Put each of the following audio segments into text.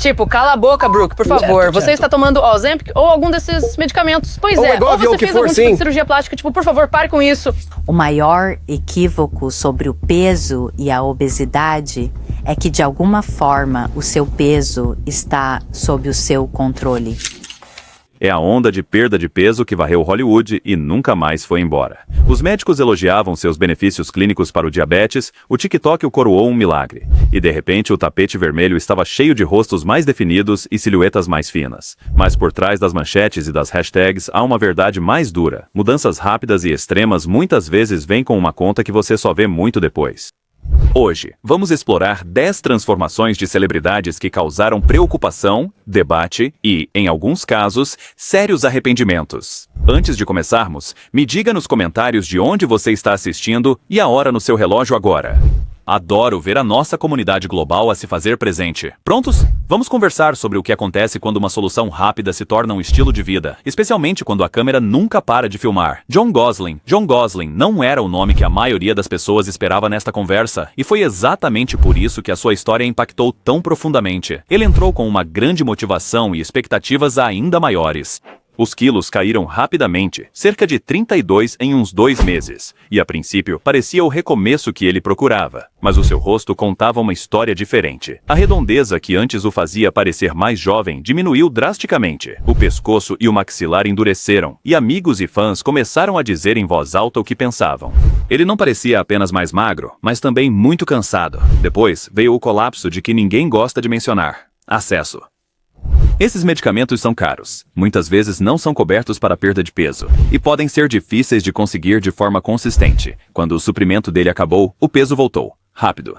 Tipo, cala a boca, Brooke, por favor. Você está tomando Ozempic ou algum desses medicamentos? Pois Ou é, igual ou avião você que fez for, algum tipo sim. de cirurgia plástica. Tipo, por favor, pare com isso. O maior equívoco sobre o peso e a obesidade é que, de alguma forma, o seu peso está sob o seu controle. É a onda de perda de peso que varreu Hollywood e nunca mais foi embora. Os médicos elogiavam seus benefícios clínicos para o diabetes, o TikTok o coroou um milagre. E de repente o tapete vermelho estava cheio de rostos mais definidos e silhuetas mais finas. Mas por trás das manchetes e das hashtags há uma verdade mais dura. Mudanças rápidas e extremas muitas vezes vêm com uma conta que você só vê muito depois. Hoje, vamos explorar 10 transformações de celebridades que causaram preocupação, debate e, em alguns casos, sérios arrependimentos. Antes de começarmos, me diga nos comentários de onde você está assistindo e a hora no seu relógio agora. Adoro ver a nossa comunidade global a se fazer presente. Prontos? Vamos conversar sobre o que acontece quando uma solução rápida se torna um estilo de vida, especialmente quando a câmera nunca para de filmar. Jon Gosling. Jon Gosling não era o nome que a maioria das pessoas esperava nesta conversa, e foi exatamente por isso que a sua história impactou tão profundamente. Ele entrou com uma grande motivação e expectativas ainda maiores. Os quilos caíram rapidamente, cerca de 32 em uns 2 meses, e a princípio parecia o recomeço que ele procurava. Mas o seu rosto contava uma história diferente. A redondeza que antes o fazia parecer mais jovem diminuiu drasticamente. O pescoço e o maxilar endureceram, e amigos e fãs começaram a dizer em voz alta o que pensavam. Ele não parecia apenas mais magro, mas também muito cansado. Depois veio o colapso de que ninguém gosta de mencionar: acesso. Esses medicamentos são caros, muitas vezes não são cobertos para perda de peso, e podem ser difíceis de conseguir de forma consistente. Quando o suprimento dele acabou, o peso voltou, rápido.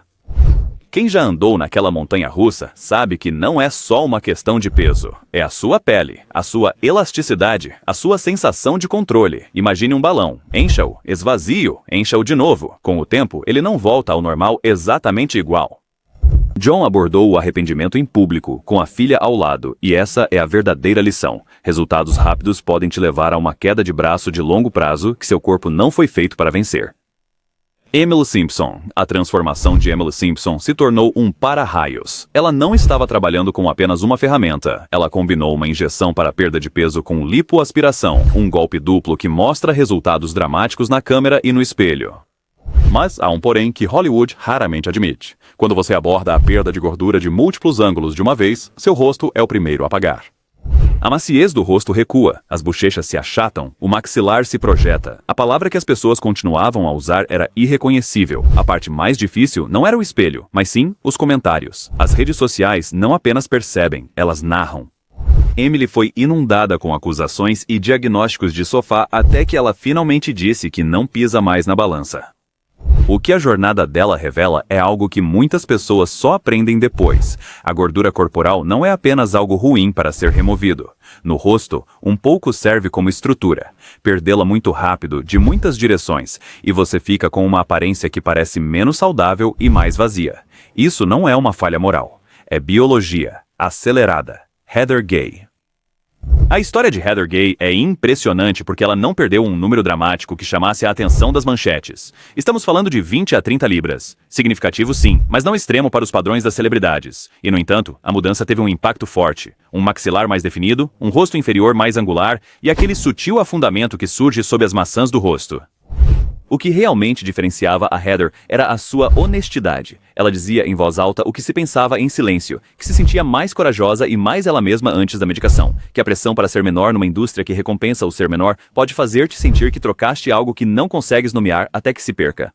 Quem já andou naquela montanha-russa sabe que não é só uma questão de peso. É a sua pele, a sua elasticidade, a sua sensação de controle. Imagine um balão. Encha-o, esvazie-o, encha-o de novo. Com o tempo, ele não volta ao normal exatamente igual. Jon abordou o arrependimento em público, com a filha ao lado, e essa é a verdadeira lição. Resultados rápidos podem te levar a uma queda de braço de longo prazo que seu corpo não foi feito para vencer. Emily Simpson. A transformação de Emily Simpson se tornou um para-raios. Ela não estava trabalhando com apenas uma ferramenta. Ela combinou uma injeção para perda de peso com lipoaspiração, um golpe duplo que mostra resultados dramáticos na câmera e no espelho. Mas há um porém que Hollywood raramente admite. Quando você aborda a perda de gordura de múltiplos ângulos de uma vez, seu rosto é o primeiro a pagar. A maciez do rosto recua, as bochechas se achatam, o maxilar se projeta. A palavra que as pessoas continuavam a usar era irreconhecível. A parte mais difícil não era o espelho, mas sim os comentários. As redes sociais não apenas percebem, elas narram. Emily foi inundada com acusações e diagnósticos de sofá até que ela finalmente disse que não pisa mais na balança. O que a jornada dela revela é algo que muitas pessoas só aprendem depois. A gordura corporal não é apenas algo ruim para ser removido. No rosto, um pouco serve como estrutura. Perdê-la muito rápido, de muitas direções, e você fica com uma aparência que parece menos saudável e mais vazia. Isso não é uma falha moral. É biologia, acelerada. Heather Gay. A história de Heather Gay é impressionante porque ela não perdeu um número dramático que chamasse a atenção das manchetes. Estamos falando de 20 a 30 libras. Significativo sim, mas não extremo para os padrões das celebridades. E no entanto, a mudança teve um impacto forte. Um maxilar mais definido, um rosto inferior mais angular e aquele sutil afundamento que surge sob as maçãs do rosto. O que realmente diferenciava a Heather era a sua honestidade. Ela dizia em voz alta o que se pensava em silêncio, que se sentia mais corajosa e mais ela mesma antes da medicação, que a pressão para ser menor numa indústria que recompensa o ser menor pode fazer-te sentir que trocaste algo que não consegues nomear até que se perca.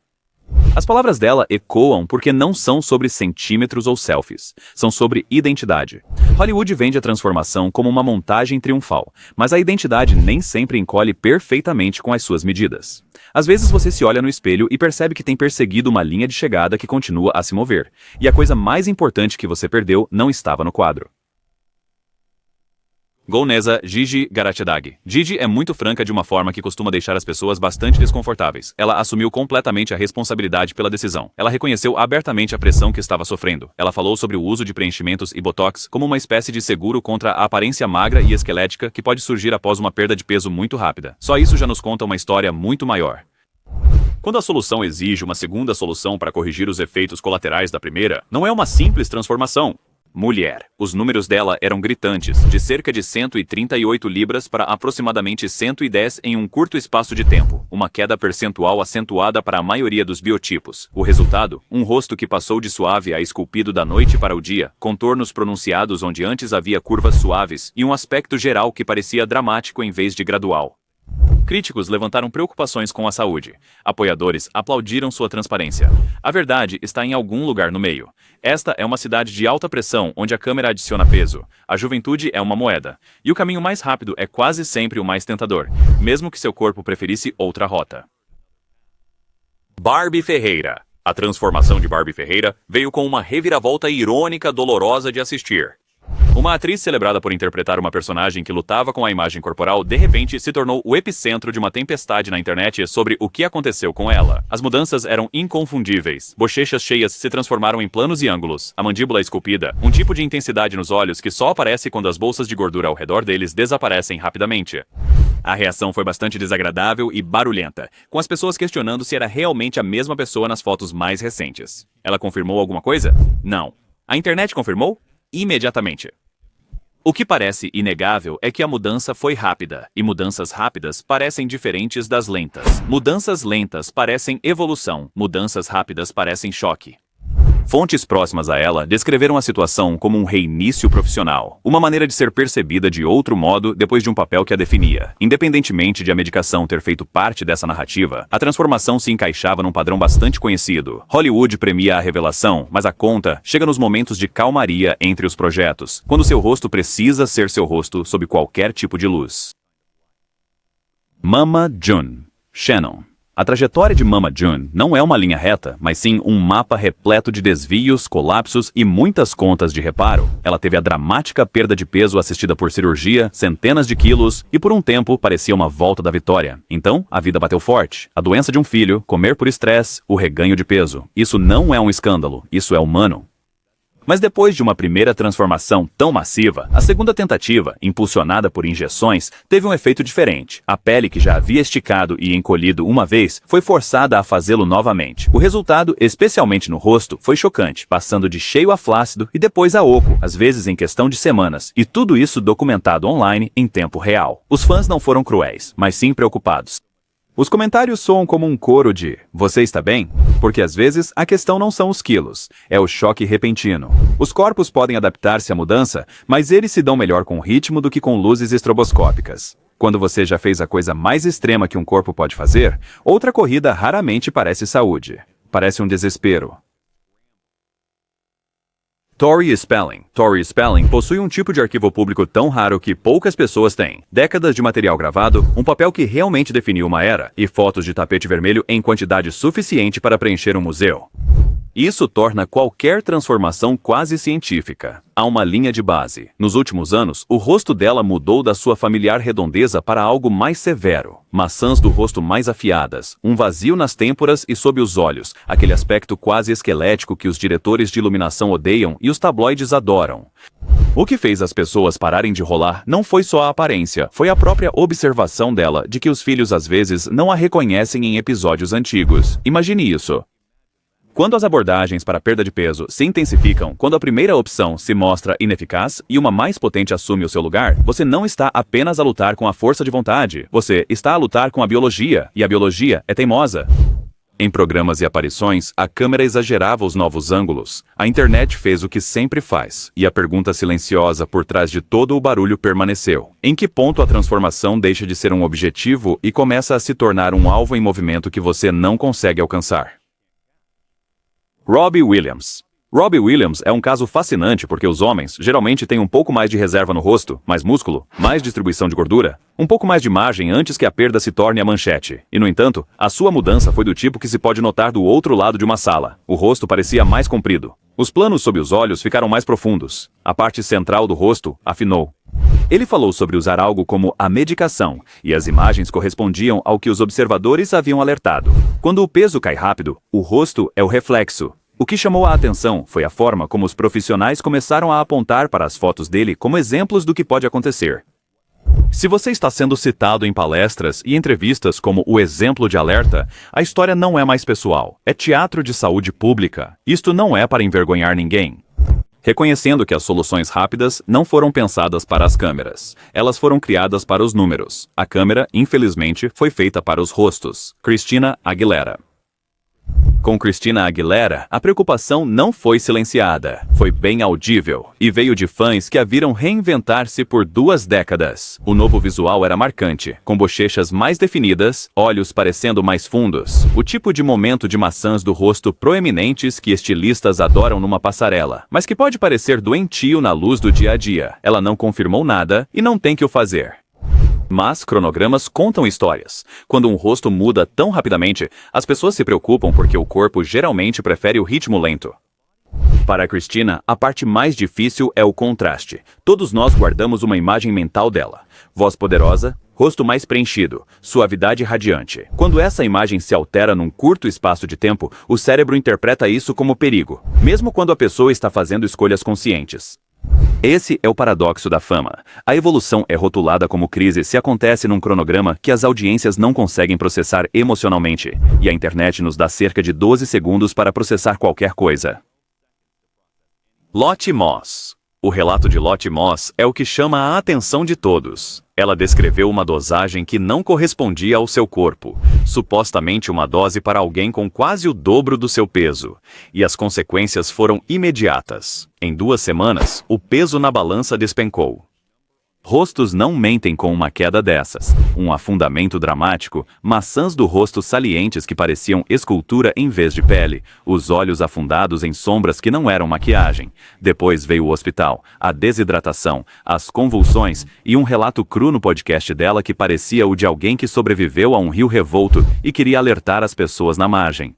As palavras dela ecoam porque não são sobre centímetros ou selfies, são sobre identidade. Hollywood vende a transformação como uma montagem triunfal, mas a identidade nem sempre encolhe perfeitamente com as suas medidas. Às vezes você se olha no espelho e percebe que tem perseguido uma linha de chegada que continua a se mover, e a coisa mais importante que você perdeu não estava no quadro. Gounesa Gigi Garatidag. Gigi é muito franca de uma forma que costuma deixar as pessoas bastante desconfortáveis. Ela assumiu completamente a responsabilidade pela decisão. Ela reconheceu abertamente a pressão que estava sofrendo. Ela falou sobre o uso de preenchimentos e botox como uma espécie de seguro contra a aparência magra e esquelética que pode surgir após uma perda de peso muito rápida. Só isso já nos conta uma história muito maior. Quando a solução exige uma segunda solução para corrigir os efeitos colaterais da primeira, não é uma simples transformação. Mulher. Os números dela eram gritantes, de cerca de 138 libras para aproximadamente 110 em um curto espaço de tempo, uma queda percentual acentuada para a maioria dos biotipos. O resultado? Um rosto que passou de suave a esculpido da noite para o dia, contornos pronunciados onde antes havia curvas suaves e um aspecto geral que parecia dramático em vez de gradual. Críticos levantaram preocupações com a saúde. Apoiadores aplaudiram sua transparência. A verdade está em algum lugar no meio. Esta é uma cidade de alta pressão onde a câmera adiciona peso. A juventude é uma moeda. E o caminho mais rápido é quase sempre o mais tentador, mesmo que seu corpo preferisse outra rota. Barbie Ferreira. A transformação de Barbie Ferreira veio com uma reviravolta irônica dolorosa de assistir. Uma atriz celebrada por interpretar uma personagem que lutava com a imagem corporal, de repente se tornou o epicentro de uma tempestade na internet sobre o que aconteceu com ela. As mudanças eram inconfundíveis. Bochechas cheias se transformaram em planos e ângulos. A mandíbula esculpida, um tipo de intensidade nos olhos que só aparece quando as bolsas de gordura ao redor deles desaparecem rapidamente. A reação foi bastante desagradável e barulhenta, com as pessoas questionando se era realmente a mesma pessoa nas fotos mais recentes. Ela confirmou alguma coisa? Não. A internet confirmou? Imediatamente. O que parece inegável é que a mudança foi rápida, e mudanças rápidas parecem diferentes das lentas. Mudanças lentas parecem evolução, mudanças rápidas parecem choque. Fontes próximas a ela descreveram a situação como um reinício profissional, uma maneira de ser percebida de outro modo depois de um papel que a definia. Independentemente de a medicação ter feito parte dessa narrativa, a transformação se encaixava num padrão bastante conhecido. Hollywood premia a revelação, mas a conta chega nos momentos de calmaria entre os projetos, quando seu rosto precisa ser seu rosto sob qualquer tipo de luz. Mama June. Shannon. A trajetória de Mama June não é uma linha reta, mas sim um mapa repleto de desvios, colapsos e muitas contas de reparo. Ela teve a dramática perda de peso assistida por cirurgia, centenas de quilos, e por um tempo parecia uma volta da vitória. Então, a vida bateu forte. A doença de um filho, comer por estresse, o reganho de peso. Isso não é um escândalo, isso é humano. Mas depois de uma primeira transformação tão massiva, a segunda tentativa, impulsionada por injeções, teve um efeito diferente. A pele que já havia esticado e encolhido uma vez, foi forçada a fazê-lo novamente. O resultado, especialmente no rosto, foi chocante, passando de cheio a flácido e depois a oco, às vezes em questão de semanas, e tudo isso documentado online em tempo real. Os fãs não foram cruéis, mas sim preocupados. Os comentários soam como um coro de "você está bem?", porque às vezes a questão não são os quilos, é o choque repentino. Os corpos podem adaptar-se à mudança, mas eles se dão melhor com ritmo do que com luzes estroboscópicas. Quando você já fez a coisa mais extrema que um corpo pode fazer, outra corrida raramente parece saúde. Parece um desespero. Tori Spelling. Tori Spelling possui um tipo de arquivo público tão raro que poucas pessoas têm. Décadas de material gravado, um papel que realmente definiu uma era, e fotos de tapete vermelho em quantidade suficiente para preencher um museu. Isso torna qualquer transformação quase científica. Há uma linha de base. Nos últimos anos, o rosto dela mudou da sua familiar redondeza para algo mais severo. Maçãs do rosto mais afiadas, um vazio nas têmporas e sob os olhos, aquele aspecto quase esquelético que os diretores de iluminação odeiam e os tabloides adoram. O que fez as pessoas pararem de rolar não foi só a aparência, foi a própria observação dela de que os filhos às vezes não a reconhecem em episódios antigos. Imagine isso. Quando as abordagens para a perda de peso se intensificam, quando a primeira opção se mostra ineficaz e uma mais potente assume o seu lugar, você não está apenas a lutar com a força de vontade, você está a lutar com a biologia, e a biologia é teimosa. Em programas e aparições, a câmera exagerava os novos ângulos. A internet fez o que sempre faz, e a pergunta silenciosa por trás de todo o barulho permaneceu. Em que ponto a transformação deixa de ser um objetivo e começa a se tornar um alvo em movimento que você não consegue alcançar? Robbie Williams. Robbie Williams é um caso fascinante porque os homens geralmente têm um pouco mais de reserva no rosto, mais músculo, mais distribuição de gordura, um pouco mais de margem antes que a perda se torne a manchete. E, no entanto, a sua mudança foi do tipo que se pode notar do outro lado de uma sala. O rosto parecia mais comprido. Os planos sob os olhos ficaram mais profundos. A parte central do rosto afinou. Ele falou sobre usar algo como a medicação, e as imagens correspondiam ao que os observadores haviam alertado. Quando o peso cai rápido, o rosto é o reflexo. O que chamou a atenção foi a forma como os profissionais começaram a apontar para as fotos dele como exemplos do que pode acontecer. Se você está sendo citado em palestras e entrevistas como o exemplo de alerta, a história não é mais pessoal. É teatro de saúde pública. Isto não é para envergonhar ninguém. Reconhecendo que as soluções rápidas não foram pensadas para as câmeras. Elas foram criadas para os números. A câmera, infelizmente, foi feita para os rostos. Christina Aguilera. Com Christina Aguilera, a preocupação não foi silenciada. Foi bem audível e veio de fãs que a viram reinventar-se por 2 décadas. O novo visual era marcante, com bochechas mais definidas, olhos parecendo mais fundos. O tipo de momento de maçãs do rosto proeminentes que estilistas adoram numa passarela, mas que pode parecer doentio na luz do dia a dia. Ela não confirmou nada e não tem que o fazer. Mas cronogramas contam histórias. Quando um rosto muda tão rapidamente, as pessoas se preocupam porque o corpo geralmente prefere o ritmo lento. Para Christina, a parte mais difícil é o contraste. Todos nós guardamos uma imagem mental dela. Voz poderosa, rosto mais preenchido, suavidade radiante. Quando essa imagem se altera num curto espaço de tempo, o cérebro interpreta isso como perigo, mesmo quando a pessoa está fazendo escolhas conscientes. Esse é o paradoxo da fama. A evolução é rotulada como crise se acontece num cronograma que as audiências não conseguem processar emocionalmente, e a internet nos dá cerca de 12 segundos para processar qualquer coisa. Lottie Moss. O relato de Lottie Moss é o que chama a atenção de todos. Ela descreveu uma dosagem que não correspondia ao seu corpo, supostamente uma dose para alguém com quase o dobro do seu peso, e as consequências foram imediatas. Em 2 semanas, o peso na balança despencou. Rostos não mentem com uma queda dessas. Um afundamento dramático, maçãs do rosto salientes que pareciam escultura em vez de pele, os olhos afundados em sombras que não eram maquiagem. Depois veio o hospital, a desidratação, as convulsões e um relato cru no podcast dela que parecia o de alguém que sobreviveu a um rio revolto e queria alertar as pessoas na margem.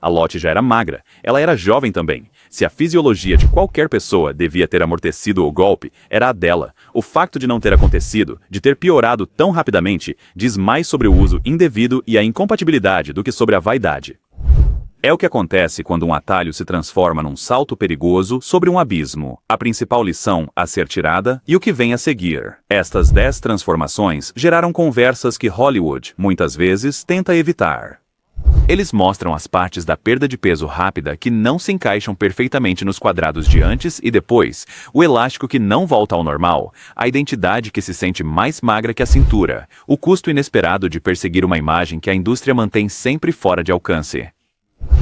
A Lottie já era magra, ela era jovem também. Se a fisiologia de qualquer pessoa devia ter amortecido o golpe, era a dela. O facto de não ter acontecido, de ter piorado tão rapidamente, diz mais sobre o uso indevido e a incompatibilidade do que sobre a vaidade. É o que acontece quando um atalho se transforma num salto perigoso sobre um abismo. A principal lição a ser tirada e o que vem a seguir. Estas 10 transformações geraram conversas que Hollywood, muitas vezes, tenta evitar. Eles mostram as partes da perda de peso rápida que não se encaixam perfeitamente nos quadrados de antes e depois, o elástico que não volta ao normal, a identidade que se sente mais magra que a cintura, o custo inesperado de perseguir uma imagem que a indústria mantém sempre fora de alcance.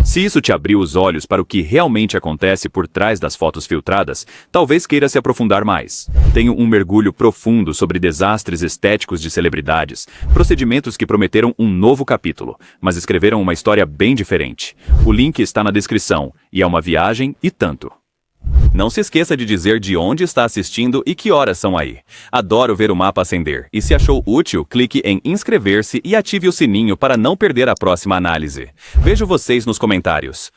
Se isso te abriu os olhos para o que realmente acontece por trás das fotos filtradas, talvez queira se aprofundar mais. Tenho um mergulho profundo sobre desastres estéticos de celebridades, procedimentos que prometeram um novo capítulo, mas escreveram uma história bem diferente. O link está na descrição, e é uma viagem e tanto. Não se esqueça de dizer de onde está assistindo e que horas são aí. Adoro ver o mapa acender, e se achou útil, clique em inscrever-se e ative o sininho para não perder a próxima análise. Vejo vocês nos comentários.